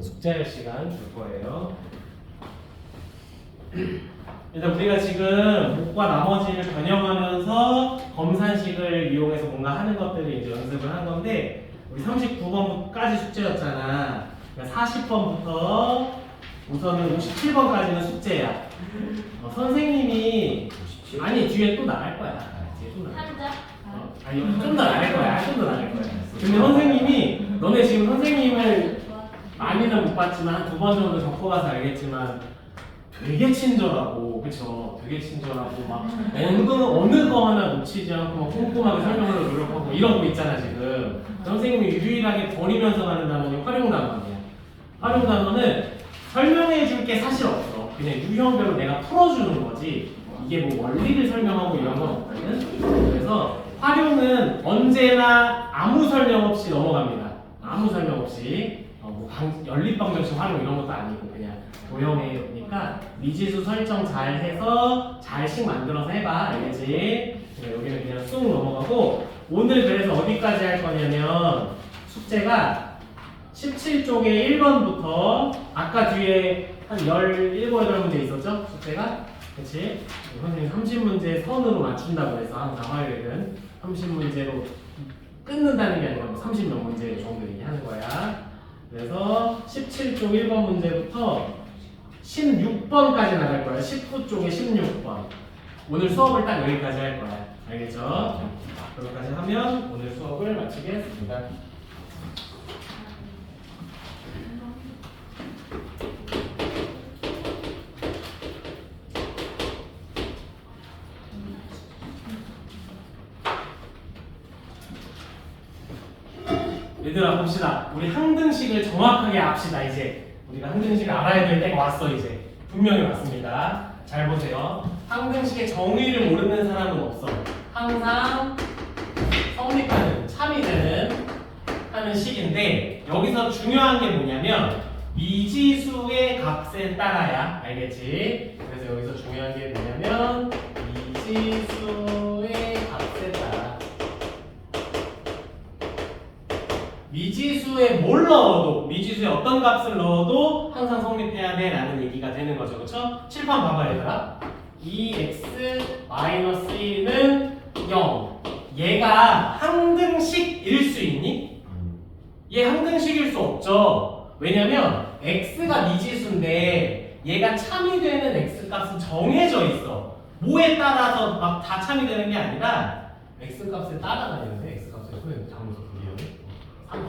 숙제할 시간 줄 거예요. 일단 우리가 지금 목과 나머지를 변형하면서 검산식을 이용해서 뭔가 하는 것들을 이제 연습을 한 건데, 우리 39번까지 숙제였잖아. 그러니까 40번부터 우선은 57번까지는 숙제야. 선생님이 아니 뒤에 또 나갈 거야. 뒤에 또 나갈 거야. 아니 좀 더 나갈 거야. 좀 더 나갈 거야. 근데 선생님이 너네 지금 선생님을 많이는 못 봤지만 두 번 정도 겪어봐서 알겠지만 되게 친절하고, 그쵸? 되게 친절하고 막 어느 거 하나 놓치지 않고 막 꼼꼼하게 설명을 노력하고 이런 거 있잖아 지금. 선생님이 유일하게 버리면서 가는 단어는 활용 단어야. 활용 단어는 설명해 줄 게 사실 없어. 그냥 유형별로 내가 풀어주는 거지. 이게 뭐 원리를 설명하고 이런 건 없거든. 그래서 활용은 언제나 아무 설명 없이 넘어갑니다. 아무 설명 없이. 연립방정식 활용 이런 것도 아니고 그냥 도형이니까 미지수 설정 잘 해서 잘씩 만들어서 해봐. 알겠지? 여기는 그냥 쑥 넘어가고, 오늘 그래서 어디까지 할 거냐면 숙제가 17쪽에 1번부터 아까 뒤에 한 17, 8문제 있었죠? 숙제가? 그치? 선생님 30문제 선으로 맞춘다고 해서 항상 화요일은 30문제로 끊는다는 게 아니라 30몇 문제 정도 얘기하는 거야. 그래서 17쪽 1번 문제부터 16번까지 나갈 거야. 19쪽에 16번. 오늘 수업을 딱 여기까지 할 거야. 알겠죠? 여기까지 하면 오늘 수업을 마치겠습니다. 얘들아 봅시다. 우리 항등식을 정확하게 압시다. 이제 우리가 항등식을 알아야 될 때가 왔어. 이제 분명히 왔습니다. 잘 보세요. 항등식의 정의를 모르는 사람은 없어. 항상 성립하는, 참이되는 하는 식인데, 여기서 중요한 게 뭐냐면 미지수의 값에 따라야. 알겠지? 그래서 여기서 중요한 게 뭐냐면 미지수의 값에 따라. 미지수에 뭘 넣어도, 미지수에 어떤 값을 넣어도 항상 성립해야 돼 라는 얘기가 되는 거죠. 그쵸? 칠판 봐봐 얘들아. 2x-1은 0. 얘가 항등식일 수 있니? 얘 항등식일 수 없죠. 왜냐면 x가 미지수인데 얘가 참이되는 x 값은 정해져 있어. 뭐에 따라서 막 다 참이되는 게 아니라 x 값에 따라다니는데, x 값에 잘못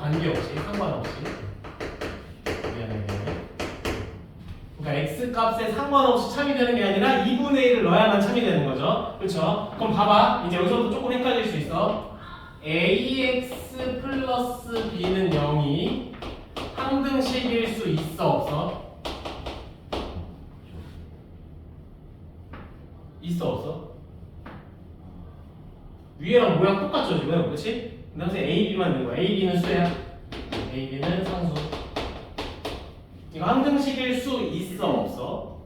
관계없이, 상관없이. 미안해. 그러니까 x 값에 상관없이 참이되는 게 아니라 2분의 1을 넣어야만 참이되는 거죠. 그렇죠? 그럼 봐봐. 이제 여기서부터 조금 헷갈릴 수 있어. ax 플러스 b는 0이 항등식일 수 있어, 없어? 있어, 없어? 위에랑 모양 똑같죠, 지금? 그렇지? 근데 A, B만 넣은 거야. A, B는 수야. A, B는 상수. 이거 항등식일 수 있어, 없어?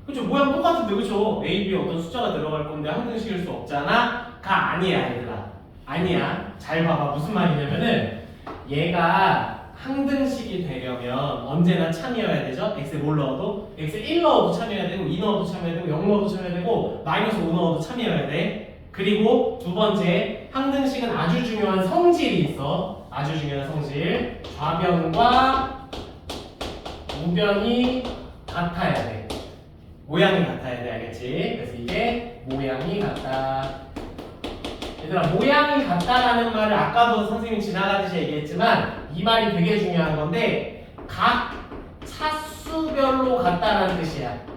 그쵸? 모양 똑같은데, 그쵸? A, B 어떤 숫자가 들어갈 건데 항등식일 수 없잖아? 가 아니야, 얘들아. 아니야. 잘 봐봐. 무슨 말이냐면은 얘가 항등식이 되려면 언제나 참여해야 되죠? x에 뭘 넣어도? x에 1 넣어도 참여해야 되고, 2 넣어도 참여해야 되고, 0 넣어도 참여해야 되고, 마이너스 5 넣어도 참여해야 돼. 그리고 두 번째, 항등식은 아주 중요한 성질이 있어. 아주 중요한 성질. 좌변과 우변이 같아야 돼. 모양이 같아야 돼. 알겠지? 그래서 이게 모양이 같다. 얘들아, 모양이 같다라는 말을 아까도 선생님이 지나가듯이 얘기했지만 이 말이 되게 중요한 건데, 각 차수별로 같다라는 뜻이야.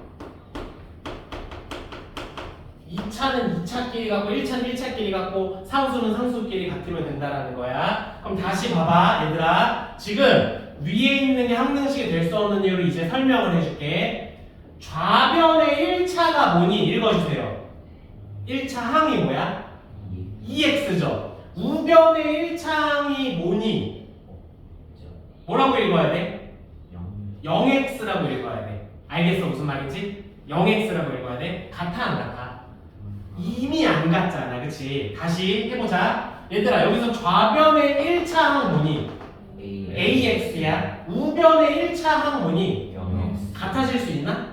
2차는 2차끼리 같고 1차는 1차끼리 같고 상수는 상수끼리 같으면 된다라는 거야. 그럼 다시 봐봐 얘들아. 지금 위에 있는 게 항등식이 될 수 없는 이유를 이제 설명을 해줄게. 좌변의 1차가 뭐니? 읽어주세요. 1차 항이 뭐야? 2x죠. 우변의 1차 항이 뭐니? 뭐라고 읽어야 돼? 0x라고 읽어야 돼. 알겠어 무슨 말인지? 0x라고 읽어야 돼. 같아 안 같아? 이미 안 같잖아. 그치? 다시 해보자. 얘들아 여기서 좌변의 1차 항 뭐니? AX야. 우변의 1차 항문이 0x. 같아질 수 있나?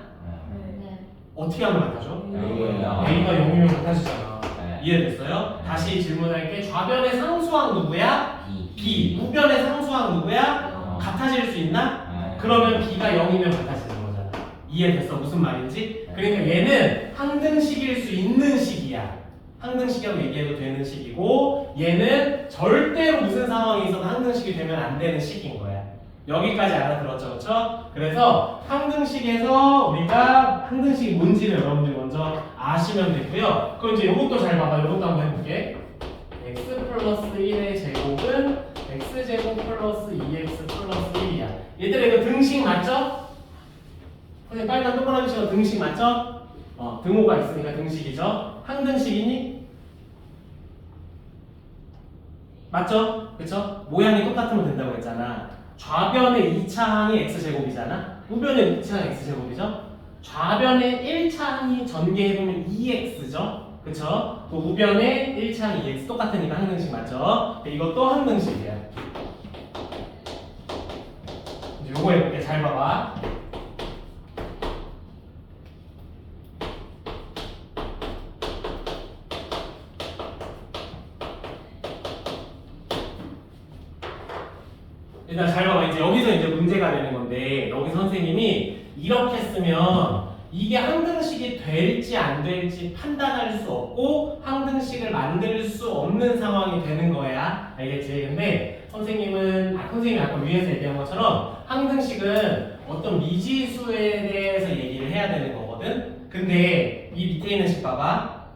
어떻게 하면 같아져? A가 A가 0이면 같아지잖아. 네. 이해됐어요? 다시 질문할게. 좌변의 상수항 누구야? B. 우변의 상수항 누구야? 같아질 수 있나? 그러면 B가 0이면 같아지는 거잖아. 이해됐어? 무슨 말인지? 그러니까 얘는 항등식일 수 있는 식이야. 항등식이라고 얘기해도 되는 식이고, 얘는 절대로 무슨 상황이 있어도 항등식이 되면 안 되는 식인 거야. 여기까지 알아들었죠, 그렇죠? 그래서 항등식에서 우리가 항등식이 뭔지를 여러분들이 먼저 아시면 되고요. 그럼 이제 이것도 잘 봐봐. 이것도 한번 해볼게. x 플러스 1의 제곱은 x제곱 플러스 2x 플러스 1이야. 얘들아 이거 등식 맞죠? 선생님 빨간 동그라미 치고 등식 맞죠? 등호가 있으니까 등식이죠. 항등식이니? 맞죠? 그쵸? 모양이 똑같으면 된다고 했잖아. 좌변의 2차 항이 x제곱이잖아. 우변의 2차 항이 x제곱이죠. 좌변의 1차 항이 전개해보면 2x죠. 그쵸? 또 우변의 1차 항이 2x 똑같으니까 항등식 맞죠? 이것도 항등식이야. 이제 요거 해볼게. 잘 봐봐. 일단 잘 봐봐. 이제 여기서 이제 문제가 되는 건데, 여기 선생님이 이렇게 쓰면 이게 항등식이 될지 안 될지 판단할 수 없고 항등식을 만들 수 없는 상황이 되는 거야. 알겠지? 근데 선생님이 아까 위에서 얘기한 것처럼 항등식은 어떤 미지수에 대해서 얘기를 해야 되는 거거든. 근데 이 밑에 있는 식 봐봐.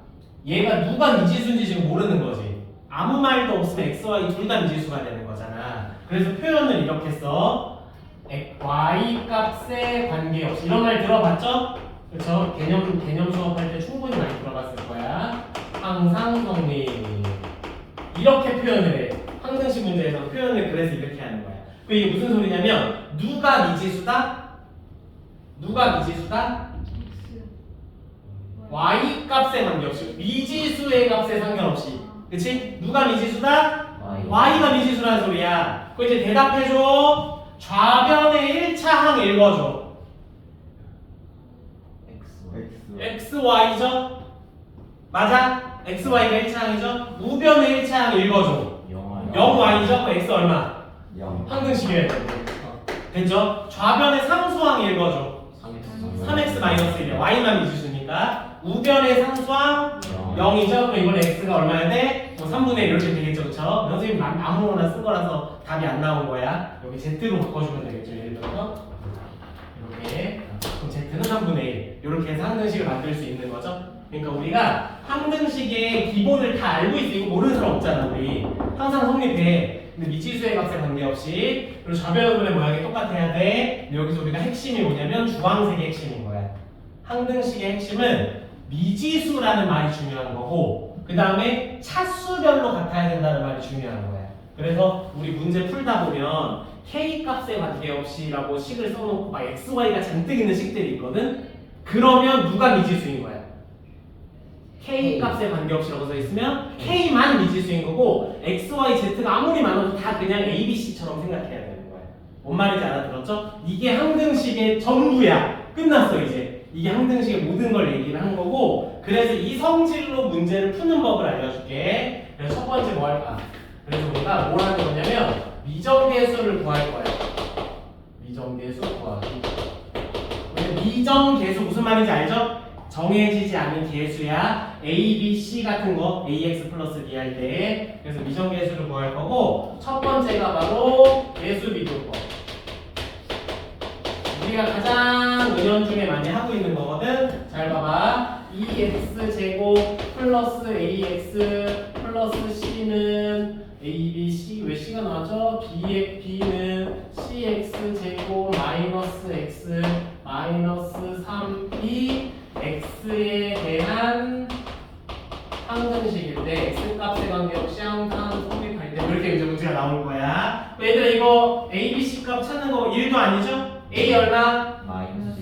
얘가 누가 미지수인지 지금 모르는 거지. 아무 말도 없으면 x, y 둘 다 미지수가 되는 거잖아. 그래서 표현을 이렇게 써. y 값에 관계없이. 이런 말 들어봤죠? 그쵸? 개념 수업할 때 충분히 많이 들어봤을 거야. 항상 성립. 이렇게 표현을 해. 항등식 문제에서 표현을 그래서 이렇게 하는 거야. 그 이게 무슨 소리냐면 누가 미지수다? 누가 미지수다? y 값에 관계없이. 미지수의 값에 상관없이. 그치? 누가 미지수다? y가 미지수라는 소리야. 그 이제 대답해줘. 좌변의 1차 항 읽어줘. x, y죠? 맞아? x, y가 1차 항이죠? 우변의 1차 항 읽어줘. 0y죠? 그 x 얼마? 0. 항등식이어야 돼. 됐죠? 좌변의 상수항 읽어줘. 3x-1이야. y만 미지수니까. 우변의 상수항 0이죠? 그럼 이번에 x가 얼마야 돼? 뭐 3분의 1 이렇게 되겠죠, 그쵸? 선생님 아무거나 쓴 거라서 답이 안 나온 거야. 여기 z로 바꿔주면 되겠죠, 예를 들어서. 이렇게. 그럼 z는 3분의 1. 이렇게 해서 항등식을 만들 수 있는 거죠. 그러니까 우리가 항등식의 기본을 다 알고 있어. 이거 모르는 사람 없잖아, 우리. 항상 성립해. 근데 미지수의 값에 관계없이. 그리고 좌변의 모양이 똑같아야 돼. 근데 여기서 우리가 핵심이 뭐냐면 주황색의 핵심인 거야. 항등식의 핵심은 미지수라는 말이 중요한 거고, 그 다음에 차수별로 같아야 된다는 말이 중요한 거야. 그래서 우리 문제 풀다 보면 k 값에 관계없이라고 식을 써놓고 막 x, y가 잔뜩 있는 식들이 있거든. 그러면 누가 미지수인 거야? k 값에 관계없이라고 써 있으면 k만 미지수인 거고 x, y, z가 아무리 많아도 다 그냥 a, b, c처럼 생각해야 되는 거야. 뭔 말인지 알아들었죠? 이게 항등식의 전부야. 끝났어 이제. 이게 항등식의 모든 걸 얘기를 한 거고, 그래서 이 성질로 문제를 푸는 법을 알려줄게. 그래서 첫 번째 뭐 할까? 그래서 우리가 뭘 하는 거냐면 미정계수를 구할 거야. 미정계수 구하기. 미정계수 무슨 말인지 알죠? 정해지지 않은 계수야. A, B, C 같은 거 AX 플러스 B 할 때. 그래서 미정계수를 구할 거고, 첫 번째가 바로 계수 비교법. 우리가 가장 은연중에 많이 하고 있는 거거든. 잘 봐봐. 2x제곱 플러스 ax 플러스 c는 a, b, c. 왜 c가 나왔죠? b는 cx제곱 마이너스 x 마이너스 3b x에 대한 항등식일 때 x 값에 관계없이 항상 성립할 때 이렇게 이제 문제가 나올 거야. 얘들아 이거 a, b, c 값 찾는 거 1도 아니죠? A 얼마?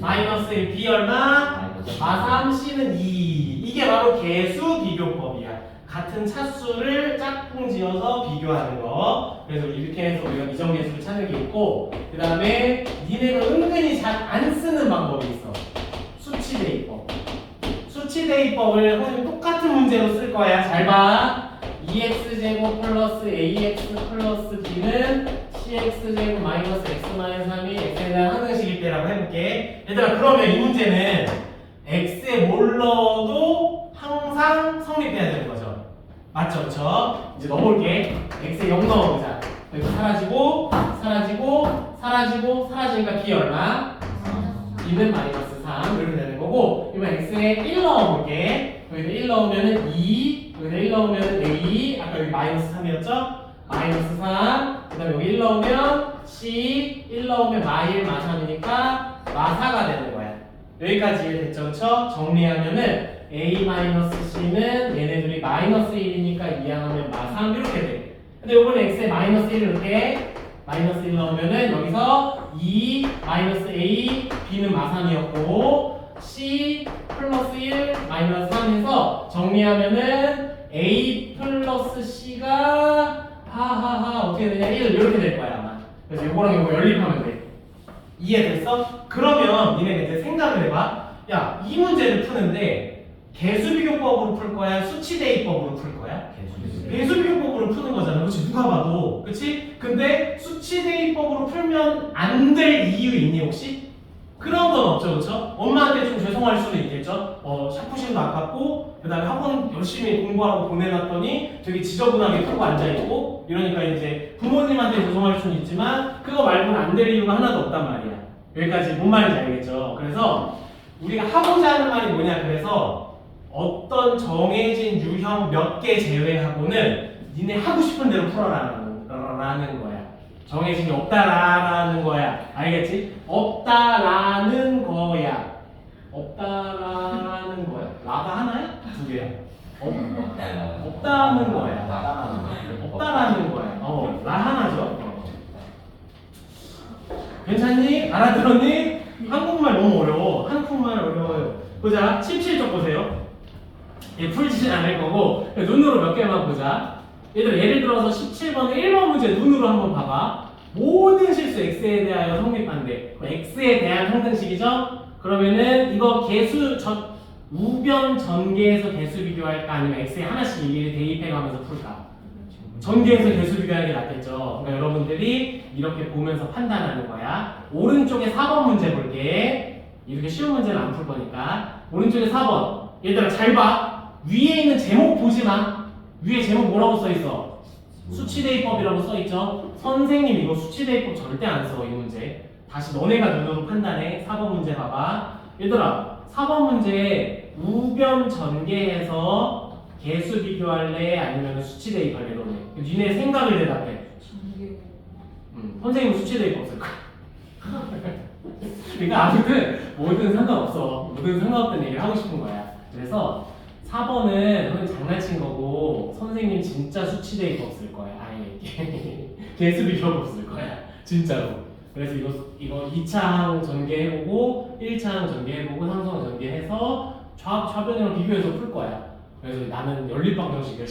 마이너스 1. B 얼마? 3. C는 2. 이게 바로 계수 비교법이야. 같은 차수를 짝꿍 지어서 비교하는 거. 그래서 이렇게 해서 우리가 미정계수를 찾는 게 있고, 그 다음에 니네가 은근히 잘 안 쓰는 방법이 있어. 수치대입법. 수치대입법을 선생님 똑같은 문제로 쓸 거야. 잘 봐. 2x제곱 플러스 ax 플러스 b는 cx제곱 마이너스 x 마이너스 3이 x에 대한 항등식일 때라고 해볼게. 얘들아, 그러면 이 문제는 x에 뭘 넣어도 항상 성립해야 되는 거죠. 맞죠? 그쵸? 이제 넣어볼게. x에 0 넣어보자. 여기 사라지고 사라지고 사라지고 사라지니까 b 얼마? b는 마이너스 3 이렇게 되는 거고, 이번 x에 1 넣어볼게. 여기다 1 넣으면은 2, 여기다 1 넣으면은 a, 아까 여기 마이너스 3이었죠? 마이너스 3, 그 다음에 여기 1 넣으면 c, 1 넣으면 마1, 마3이니까 마4가 되는 거야. 여기까지 이해됐죠? 그쵸? 정리하면은 a-c는 얘네들이 마이너스 1이니까 이항하면 마3 이렇게 돼. 근데 요번에 x에 마이너스 1을 이렇게 마이너스 1 넣으면은 여기서 2 마이너스 a b는 마3이었고 c 플러스 1 마이너스 3에서 정리하면은 a 플러스 c가 하하하 어떻게 되냐 1 이렇게 될 거야 아마. 그래서 요거랑 요거 연립하면 돼. 이해됐어? 그러면 니네가 이제 생각을 해봐. 야, 이 문제를 푸는데 개수비교법으로 풀 거야? 수치대입법으로 풀 거야? 개수비교법으로 푸는 거잖아. 그렇지? 누가 봐도. 그렇지? 근데 수치대입법으로 풀면 안 될 이유 있니 혹시? 그런 건 없죠. 그렇죠? 엄마한테 좀 죄송할 수도 있겠죠? 샤프심도 아깝고 그 다음에 학원 열심히 공부하고 보내놨더니 되게 지저분하게 풀고 앉아있고 이러니까 이제 부모님한테 죄송할 수는 있지만 그거 말고는 안 될 이유가 하나도 없단 말이야. 여기까지 뭔 말인지 알겠죠? 그래서 우리가 하고자 하는 말이 뭐냐, 그래서 어떤 정해진 유형 몇 개 제외하고는 니네 하고 싶은 대로 풀어라라는 거야. 정해진 게 없다라는 거야. 알겠지? 없다라는 거야. 없다라는 거야. 라가 하나야? 두 개야? 없다는 거야. 없다라는 거야. 라 하나죠. 괜찮니? 알아들었니? 한국말 너무 어려워. 한국말 어려워요. 보자. 17쪽 보세요. 얘 풀지는 않을 거고 눈으로 몇 개만 보자. 얘들 예를 들어서 17번의 1번 문제 눈으로 한번 봐봐. 모든 실수 x에 대하여 성립한대. x에 대한 항등식이죠? 그러면은 이거 우변 전개에서 개수 비교할까 아니면 x에 하나씩 일일이 대입해가면서 풀까? 전개에서 개수 비교하는 게 낫겠죠. 그러니까 여러분들이 이렇게 보면서 판단하는 거야. 오른쪽에 4번 문제 볼게. 이렇게 쉬운 문제는 안 풀 거니까. 오른쪽에 4번. 얘들아 잘 봐. 위에 있는 제목 보지 마. 위에 제목 뭐라고 써 있어? 수치대입법이라고 써 있죠. 선생님 이거 수치대입법 절대 안 써. 이 문제. 다시 너네가 눈으로 판단해. 4번 문제 봐봐. 얘들아 4번 문제 우변 전개해서 개수 비교할래? 아니면 수치대입할래? 너네. 니네 생각을 대답해. 선생님은 수치대입법 쓸 거야. 그러니까 아무튼 뭐든 상관없어. 뭐든 상관없다는 얘기를 하고 싶은 거야. 그래서 4번은 선생님 장난친 거고 선생님 진짜 수치대입법 쓸 거야. 아예 개수 비교법 쓸 거야. 진짜로. 그래서 이거 2차항 전개해보고 1차항 전개해보고 상수항 전개해서 좌변이랑 비교해서 풀 거야. 그래서 나는 연립방정식을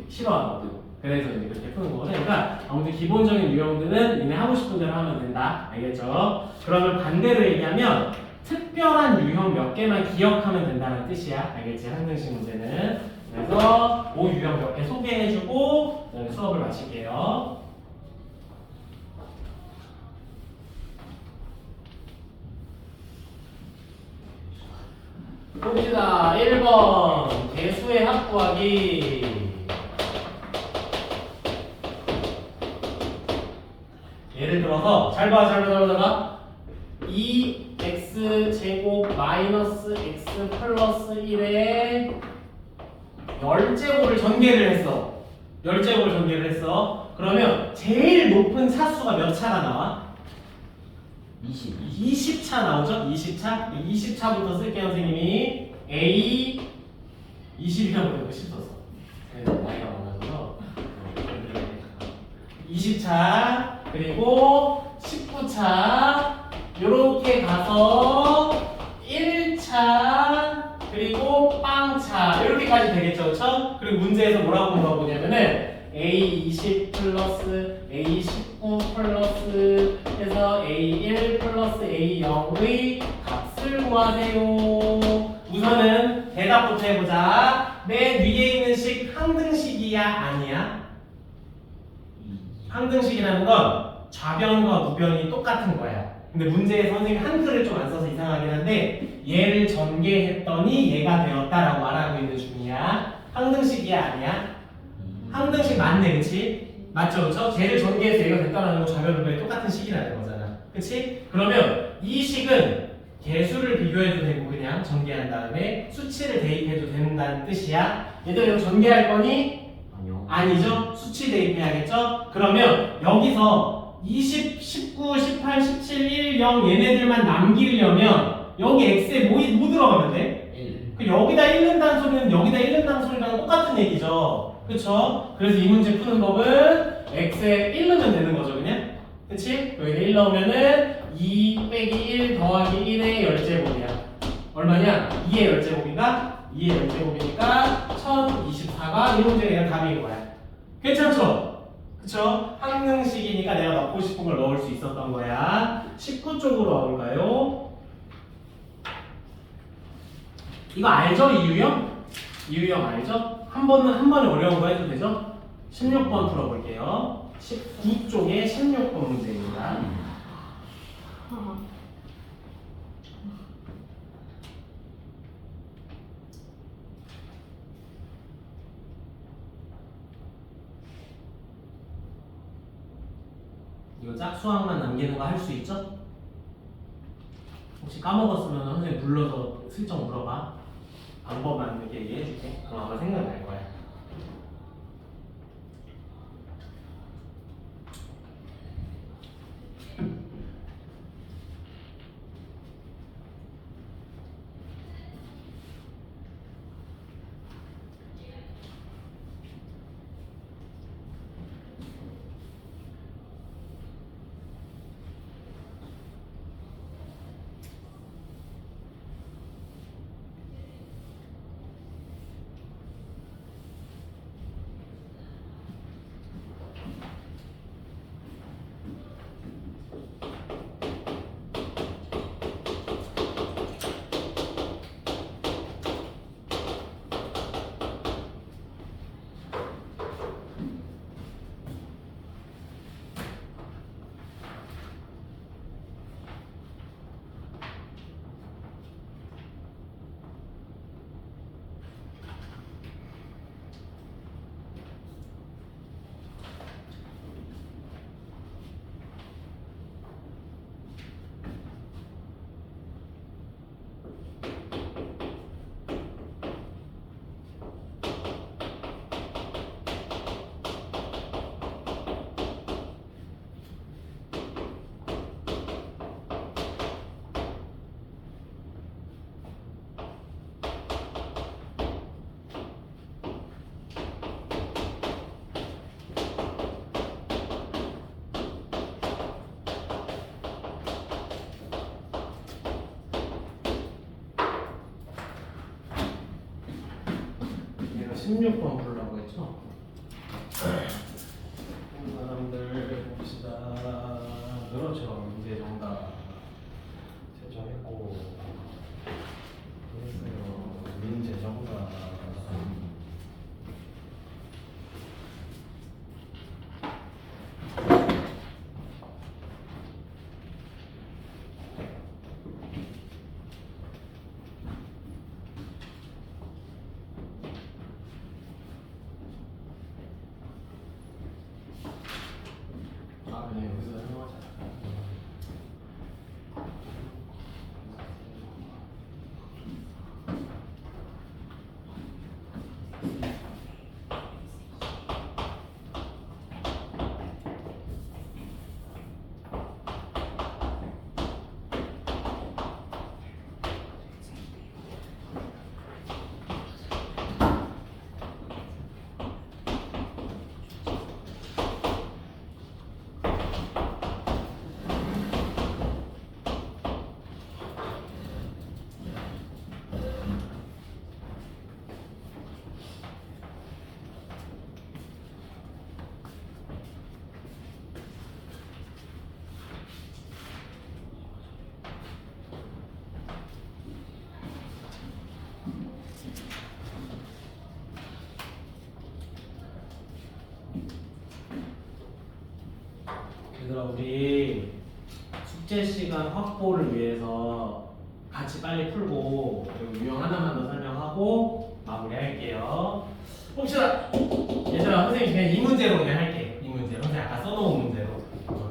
싫어하거든. 그래서 이제 그렇게 푸는 거거든. 그러니까 아무튼 기본적인 유형들은 니네 하고 싶은 대로 하면 된다. 알겠죠? 그러면 반대로 얘기하면 특별한 유형 몇 개만 기억하면 된다는 뜻이야. 알겠지? 항등식 문제는. 그래서 그 유형 몇 개 소개해주고 수업을 마칠게요. 봅시다. 1번 개수의 합 구하기. 예를 들어서 잘 봐. 2x 제곱 마이너스 x 플러스 1에 10제곱을 전개를 했어. 10제곱을 전개를 했어. 그러면 제일 높은 차수가 몇 차가 나와? 20차 나오죠? 20차? 20차부터 쓸게요, 선생님이. A 20이라고 10 썼어. 나이가 많아서 20차 그리고 19차 요렇게 가서 1차 그리고 빵차 이렇게까지 되겠죠, 그렇죠? 그리고 문제에서 뭐라고 물어보냐면은 A20 플러스 A19 플러스 해서 A1 플러스 A0의 값을 구하세요. 우선은 대답부터 해보자. 맨 위에 있는 식 항등식이야 아니야? 항등식이라는 건 좌변과 우변이 똑같은 거야. 근데 문제에 선생님이 한글을 좀 안 써서 이상하긴 한데 얘를 전개했더니 얘가 되었다라고 말하고 있는 중이야. 항등식이야 아니야? 항등식 맞네, 그치? 맞죠, 그쵸? 쟤를 전개해서 얘가 됐다라는 건 좌변 우변이 똑같은 식이라는 거잖아, 그치? 그러면 이 식은 개수를 비교해도 되고 그냥 전개한 다음에 수치를 대입해도 된다는 뜻이야. 얘들 이거 전개할 거니? 아니요. 아니죠? 수치 대입해야겠죠? 그러면 여기서 20, 19, 18, 17, 1, 0 얘네들만 남기려면 여기 x에 뭐 들어가면 돼? 1. 그 여기다 읽는다는 소리는 여기다 읽는다는 소리랑 똑같은 얘기죠. 그쵸? 그래서 이 문제 푸는 법은 x에 1 넣으면 되는 거죠, 그냥? 그치? 여기다 1 넣으면은 2 빼기 1 더하기 1의 열제곱이야. 얼마냐? 2의 열제곱인가? 2의 열제곱이니까 1024가 이 문제가 그냥 답인 거야. 괜찮죠? 그쵸? 항등식이니까 내가 넣고 싶은 걸 넣을 수 있었던 거야. 19 쪽으로 와볼까요? 이거 알죠? 이유형? 이유형 알죠? 한 번에 어려운 거 해도 되죠? 16번 풀어볼게요. 19쪽에 16번 문제입니다. 이거 짝수항만 남기는 거 할 수 있죠? 혹시 까먹었으면 선생님 불러서 슬쩍 물어봐. 방법만 이렇게 얘기해줄게. 그럼 아마 생각날 거야. 얘가 16번 부르라고 했죠? 사람들 봅시다. 그렇죠. 문제 정답 채점했고 했어요. 문제 정답. 아, 그냥 여기서 설명하자. 우리 숙제 시간 확보를 위해서 같이 빨리 풀고 그리고 유형 하나만 더 설명하고 마무리할게요. 혹시나 얘들아 선생님 그냥 이 문제로 그냥 할게. 이 문제로 선생님 아까 써놓은 문제로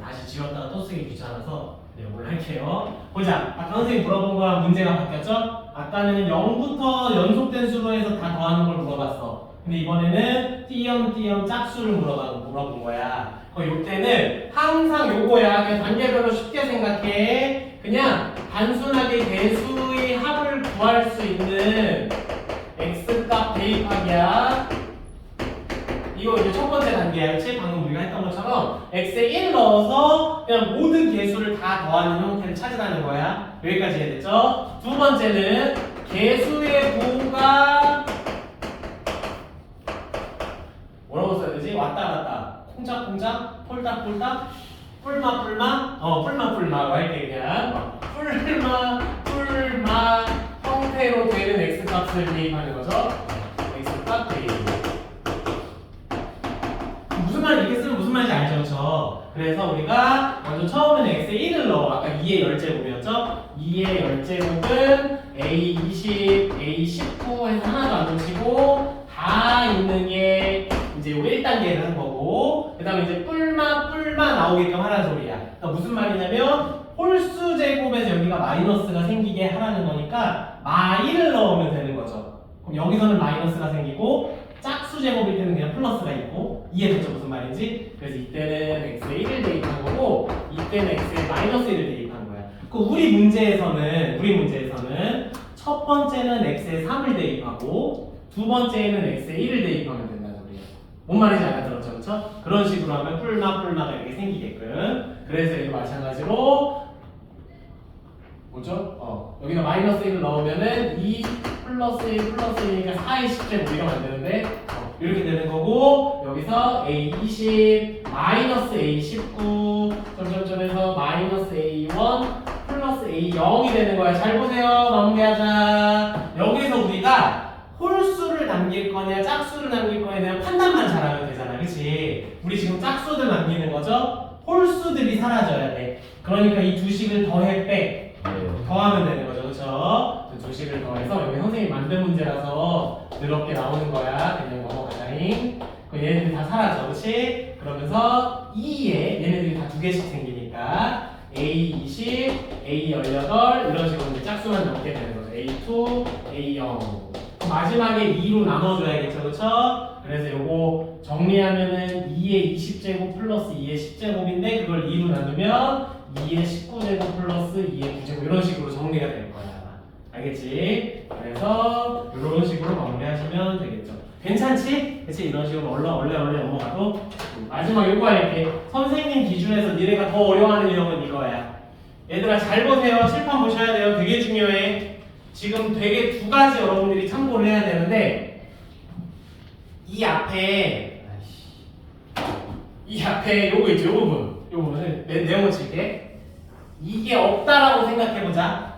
다시 지웠다가 또 쓰기 귀찮아서 이걸 할게요. 보자. 아까 선생님 물어본 거랑 문제가 바뀌었죠? 아까는 0부터 연속된 수로 해서 다 더하는 걸 물어봤어. 근데 이번에는 띄엄띄엄 짝수를 물어본 거야. 요때는 항상 요거야. 그냥 단계별로 쉽게 생각해. 그냥 단순하게 개수의 합을 구할 수 있는 x값 대입하기야. 이거 이제 첫 번째 단계야. 그치? 방금 우리가 했던 것처럼 x에 1 넣어서 그냥 모든 개수를 다 더하는 형태를 찾으라는 거야. 여기까지 이해됐죠? 두 번째는 개수의 부호가 뭐라고 써야 되지? 왔다 갔다 콩짝콩짝 폴딱폴딱 뿔마뿔마 뿔마뿔마로 할게. 그냥 뿔마 형태로 되는 x값을 대입하는 거죠. x값 대입. 무슨 말 이렇게 쓰면 무슨 말인지 알죠? 그렇죠? 그래서 우리가 먼저 처음에는 x에 1을 넣어. 아까 2의 열제곱이었죠? 2의 열제곱은 a20, a19 해서 하나도 안 놓치고 다 있는 게 이제 요 1단계를 한 거고, 그 다음에 이제 뿔마 나오게끔 하라는 소리야. 그러니까 무슨 말이냐면 홀수 제곱에서 여기가 마이너스가 생기게 하라는 거니까 마1을 넣으면 되는 거죠. 그럼 여기서는 마이너스가 생기고 짝수 제곱일 때는 그냥 플러스가 있고. 이해됐죠? 무슨 말인지? 그래서 이때는 x에 1을 대입한 거고 이때는 x에 마이너스 1을 대입한 거야. 그 우리 문제에서는 첫 번째는 x에 3을 대입하고 두 번째는 x에 1을 대입하면 된다는 소리야. 뭔 말인지 알아들었죠? 그렇죠? 그런 식으로 하면 뿔마가 이렇게 생기게끔. 그래서 얘도 마찬가지로 뭐죠? 여기다 마이너스 1을 넣으면은 2 플러스 1 플러스 1이니까 4의 10제곱 이렇게 만드는데 이렇게 되는 거고, 여기서 A20 마이너스 A19 점점점에서 마이너스 A1 플러스 A0이 되는 거야. 잘 보세요. 마무리하자. 여기서 우리가 홀수를 남길 거냐 짝수를 남길 거냐에 대한 판단만 잘하면 되잖아. 그치? 우리 지금 짝수들 남기는 거죠? 홀수들이 사라져야 돼. 그러니까 이 두 식을 더해 빼. 더하면 되는 거죠. 그쵸? 두 식을 더해서 여기 선생님이 만든 문제라서 더럽게 나오는 거야. 그냥 넘어가자잉. 얘네들이 다 사라져. 그치? 그러면서 2에 얘네들이 다 두 개씩 생기니까 A20, A18 이런 식으로 이제 짝수만 넣게 되는 거죠. A2, A0. 마지막에 2로 나눠줘야겠죠. 그쵸? 그래서 요거 정리하면은 2의 20제곱 플러스 2의 10제곱인데 그걸 2로 나누면 2의 19제곱 플러스 2의 9제곱 이런 식으로 정리가 될 거야. 알겠지? 그래서 이런 식으로 마무리하시면 되겠죠. 괜찮지? 그치? 이런 식으로 원래 넘어가도 마지막 요거 할게. 선생님 기준에서 니네가 더 어려워하는 유형은 이거야. 얘들아 잘 보세요. 칠판 보셔야 돼요. 되게 중요해. 지금 되게 두 가지 여러분들이 참고를 해야 되는데 이 앞에 요거 있죠? 요 부분을 내용을 칠게. 이게 없다라고 생각해보자.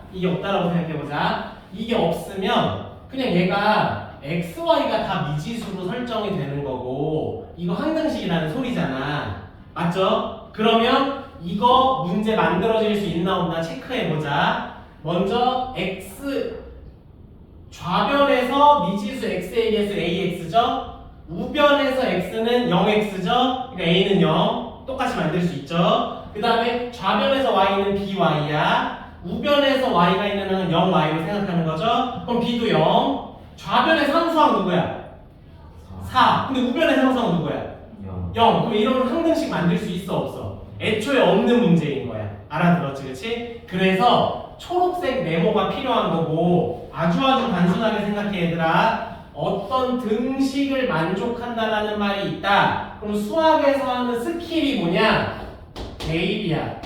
이게 없으면 그냥 얘가 x, y가 다 미지수로 설정이 되는 거고 이거 항등식이라는 소리잖아. 맞죠? 그러면 이거 문제 만들어질 수 있나 없나 체크해보자. 먼저 x 좌변에서 미지수 xa에서 ax죠? 우변에서 x는 0x죠? 그러니까 a는 0 똑같이 만들 수 있죠? 그 다음에 좌변에서 y는 by야. 우변에서 y가 있는 항은 0y로 생각하는 거죠? 그럼 b도 0. 좌변의 상수항 누구야? 4. 근데 우변의 상수항 누구야? 0. 그럼 이런 항등식 만들 수 있어 없어? 애초에 없는 문제인 거야. 알아들었지? 그치? 그래서 초록색 네모가 필요한 거고 아주 단순하게 생각해 얘들아. 어떤 등식을 만족한다라는 말이 있다. 그럼 수학에서 하는 스킬이 뭐냐? 대입이야.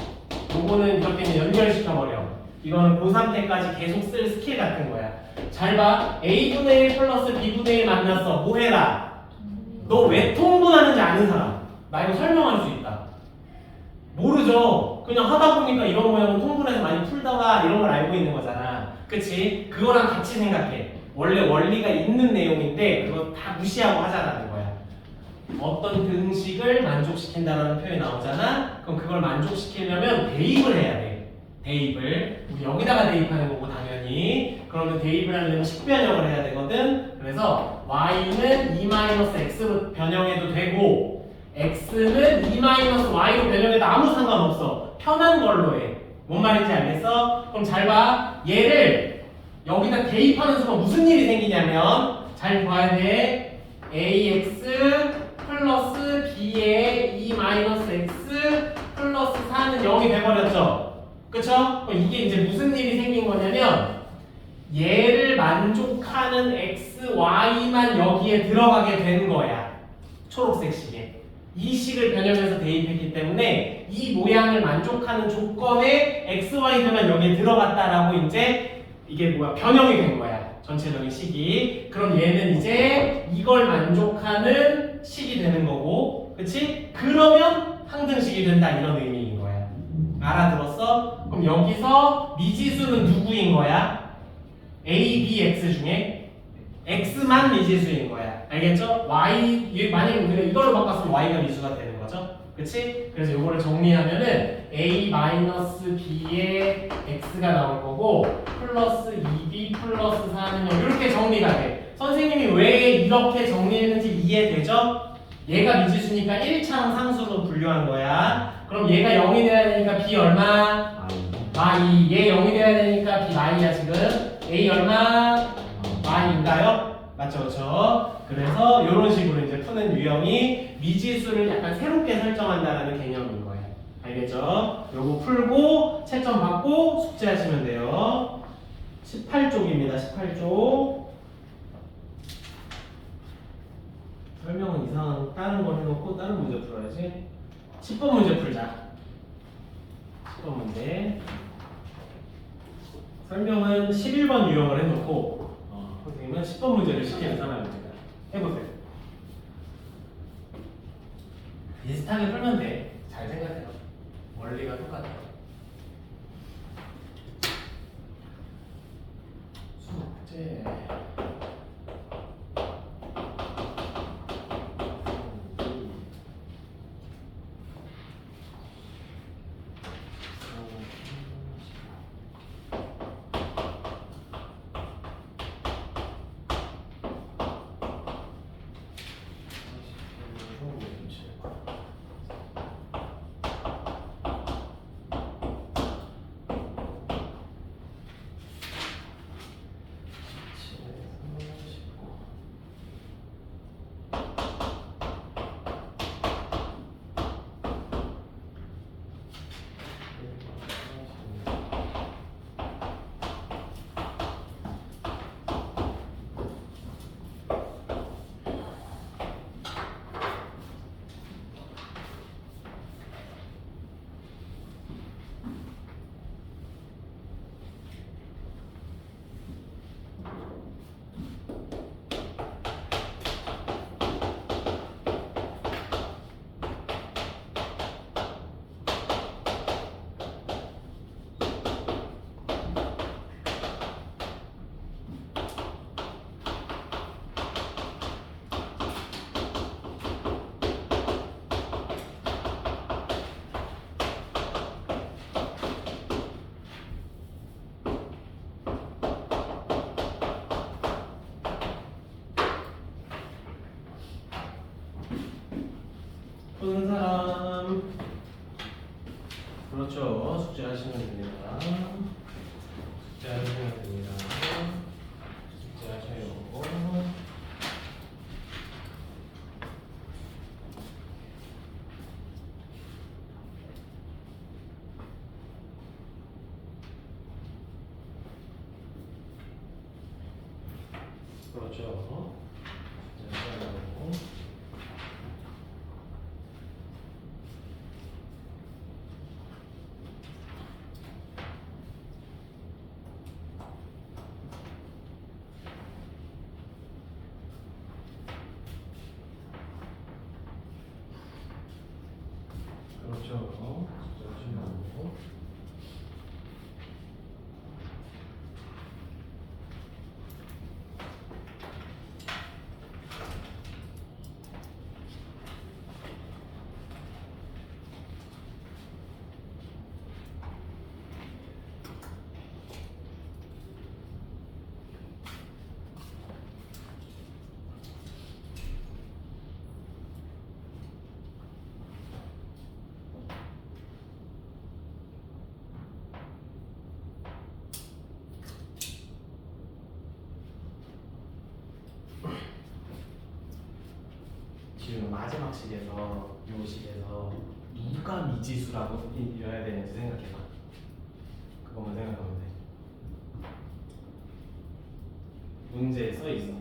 요거는 이렇게 연결시켜버려. 이거는 고3 때까지 계속 쓸 스킬 같은 거야. 잘 봐. A분의 1 플러스 B분의 1 만났어. 뭐 해라? 너 왜 통분하는지 아는 사람? 나 이거 설명할 수 있다. 모르죠? 그냥 하다 보니까 이런 모양은 통분해서 많이 풀다가 이런 걸 알고 있는 거잖아. 그치? 그거랑 같이 생각해. 원래 원리가 있는 내용인데 그거 다 무시하고 하자라는 거야. 어떤 등식을 만족시킨다라는 표현이 나오잖아. 그럼 그걸 만족시키려면 대입을 해야 돼. 대입을. 우리 여기다가 대입하는 거고 당연히. 그러면 대입을 하려면 식변형을 해야 되거든. 그래서 y는 2-x로 변형해도 되고 x는 2-y로 변형해도 아무 상관없어. 편한 걸로 해. 뭔 말인지 알겠어? 그럼 잘 봐. 얘를 여기다 대입하는 순간 무슨 일이 생기냐면 잘 봐야 돼. ax 플러스 b의 2-x 플러스 4는 0이 돼버렸죠? 그쵸? 그럼 이게 이제 무슨 일이 생긴 거냐면 얘를 만족하는 x, y만 여기에 들어가게 된 거야. 초록색 식에. 이 식을 변형해서 대입했기 때문에 이 모양을 만족하는 조건에 x, y들만 여기에 들어갔다라고 이제 이게 뭐야? 변형이 된 거야. 전체적인 식이. 그럼 얘는 이제 이걸 만족하는 식이 되는 거고, 그치? 그러면 항등식이 된다 이런 의미인 거야. 알아들었어? 그럼 여기서 미지수는 누구인 거야? A, B, X 중에 X만 미지수인 거야. 알겠죠? Y, 만약에 우리가 이걸로 바꿨으면 Y가 미지수가 되는 거죠? 그치? 그래서 이거를 정리하면은 A-B의 X가 나올 거고 플러스 2B 플러스 4는 이렇게 정리가 돼. 선생님이 왜 이렇게 정리했는지 이해되죠? 얘가 미지수니까 1차항 상수로 분류한 거야. 그럼 얘가 0이 돼야 되니까 B 얼마? Y. 얘 0이 돼야 되니까 B Y야 지금. A 얼마? Y인가요? 맞죠, 그렇죠? 그래서 이런 식으로 이제 푸는 유형이 미지수를 약간 새롭게 설정한다는 개념인 거예요. 알겠죠? 요거 풀고 채점 받고 숙제하시면 돼요. 18쪽입니다. 18쪽. 설명은 이상한 다른 걸 해놓고 다른 문제 풀어야지. 10번 문제 풀자. 10번 문제. 설명은 11번 유형을 해놓고 선생님은 10번 문제를 시키는 사람입니다. 해보세요. 비슷하게 풀면 돼. 잘 생각해요. 원리가 똑같아요. 숙제. 푸는 사람. 그렇죠. 숙제하시면 됩니다. 숙제하시면 됩니다. 숙제하셔요. 그렇죠. 숙제하셔요. 방정식에서 요 식에서 누가 미지수라고 이어야 되는지 생각해봐. 그것만 생각하면 돼. 문제에 써 있어.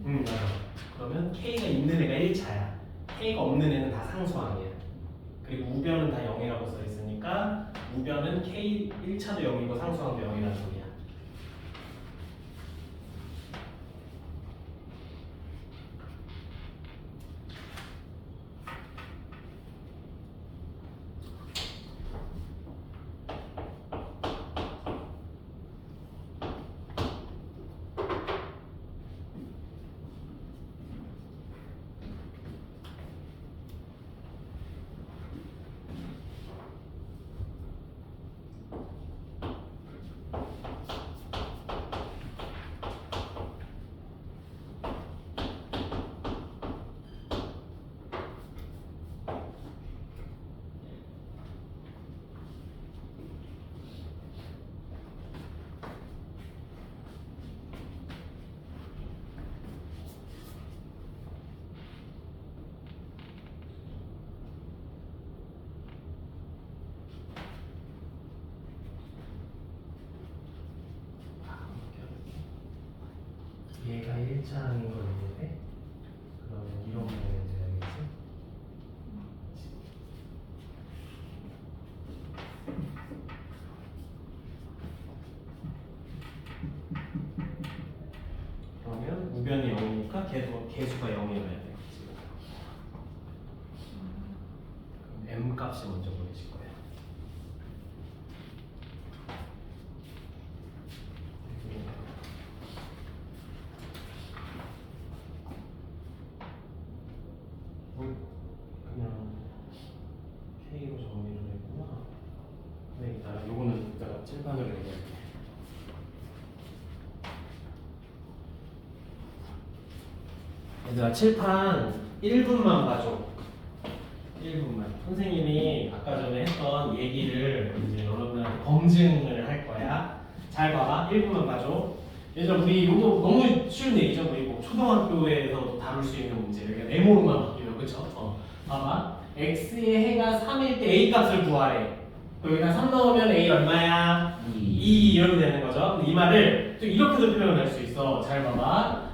맞아. 그러면 K가 있는 애가 1차야. K가 없는 애는 다 상수항이야. 그리고 우변은 다 0이라고 써 있으니까 우변은 K 1차도 0이고 상수항도 0이라는 소리야. 얘가 1차항인 걸 있는데 그러면 이런 모양이 돼야겠지? 그러면 우변이 0이니까 개수가 0이어야 돼. M 값이 먼저 보여질 거야. 그냥 K로 정리를 했구나. 네, 이따가 요거는 이따가 칠판으로 얘기할게. 얘들아 칠판 1분만 봐줘. 1분만. 선생님이 아까 전에 했던 얘기를 이제 여러분한테 검증을 할 거야. 잘 봐봐. 1분만 봐줘. 얘들아 우리 이거 너무 쉬운 얘기죠. 우리 뭐 초등학교에서도 다룰 수 있는 문제. 그러니까 네모로만 바뀌면 그쵸? 봐봐. x의 해가 3일 때 a 값을 구하래. 여기다 3 넣으면 a 얼마야? 2 이렇게 되는 거죠. 근데 이 말을 또 이렇게도 표현할 수 있어. 잘 봐봐.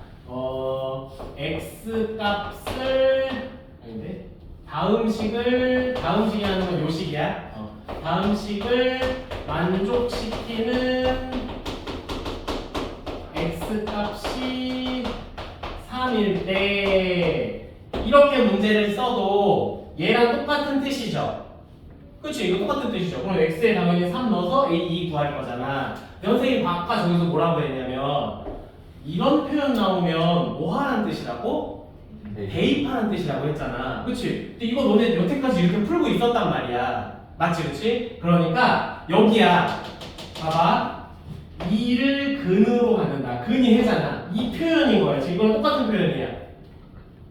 x 값을 아닌데 다음 식이 하는 건 요 식이야. 다음 식을 만족시키는 x 값이 3일 때 이렇게 문제를 써도 얘랑 똑같은 뜻이죠. 그치? 이거 똑같은 뜻이죠. 그럼 x에 당연히 3 넣어서 a2 구할 거잖아. 선생님이 아까 저기서 뭐라고 했냐면 이런 표현 나오면 뭐 하라는 뜻이라고? 대입하는 뜻이라고 했잖아. 그치? 근데 이거 너네 여태까지 이렇게 풀고 있었단 말이야. 맞지? 그치? 그러니까 여기야. 봐봐. 2를 근으로 갖는다. 근이 해잖아. 이 표현인 거야. 지금 이건 똑같은 표현이야.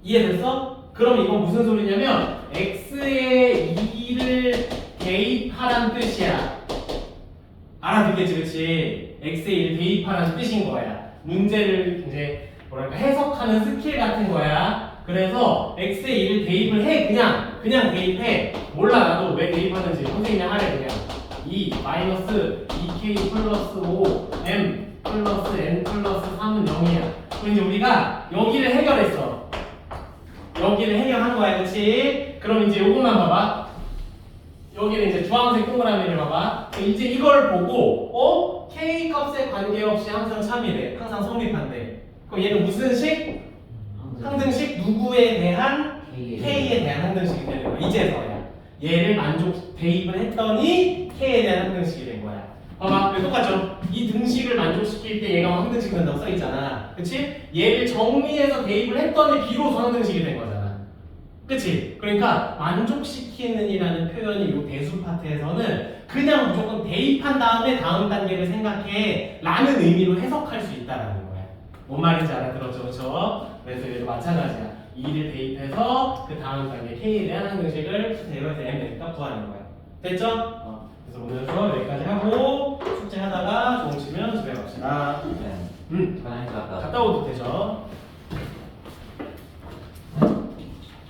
이해됐어? 그럼 이건 무슨 소리냐면 x에 2를 대입하란 뜻이야. 알아듣겠지? 그치? x에 2를 대입하라는 뜻인 거야. 문제를 이제 뭐랄까 해석하는 스킬 같은 거야. 그래서 x에 2를 대입을 해. 그냥 대입해. 몰라 나도 왜 대입하는지 선생님이 하래. 그냥 2 마이너스 2k 플러스 5 m 플러스 n 플러스 3은 0이야. 그럼 이제 우리가 여기를 해결했어. 여기를 해결한 거야. 그치? 그럼 이제 요것만 봐봐. 여기는 이제 주황색 동그라미를 봐봐. 이제 이걸 보고 k 값에 관계없이 항상 참이래. 항상 성립한대. 그럼 얘는 무슨 식? 항등식 누구에 대한? k에 대한 항등식이 되는 거야. 이제서야. 얘를 대입을 했더니 k에 대한 항등식이 된 거야. 봐봐. 똑같죠? 이 등식을 만족시킬 때 얘가 항등식이 된다고 써있잖아. 그치? 얘를 정리해서 대입을 했더니 비로소 항등식이 된 거잖아. 그치? 그러니까 만족시키는 이라는 표현이 이 대수 파트에서는 그냥 무조건 대입한 다음에 다음 단계를 생각해 라는 의미로 해석할 수 있다는 거야. 뭔 말인지 알아들었죠? 그쵸? 그래서 얘도 마찬가지야. 2를 대입해서 그 다음 단계 K에 대한 항등식을 대입해서 M에다 구하는 거야. 됐죠? 그래서 오늘 수업 여기까지 하고 숙제 하다가 조금 쉬면 집에 갑시다. 응. 화장실 갔다 갔다 오도 되죠.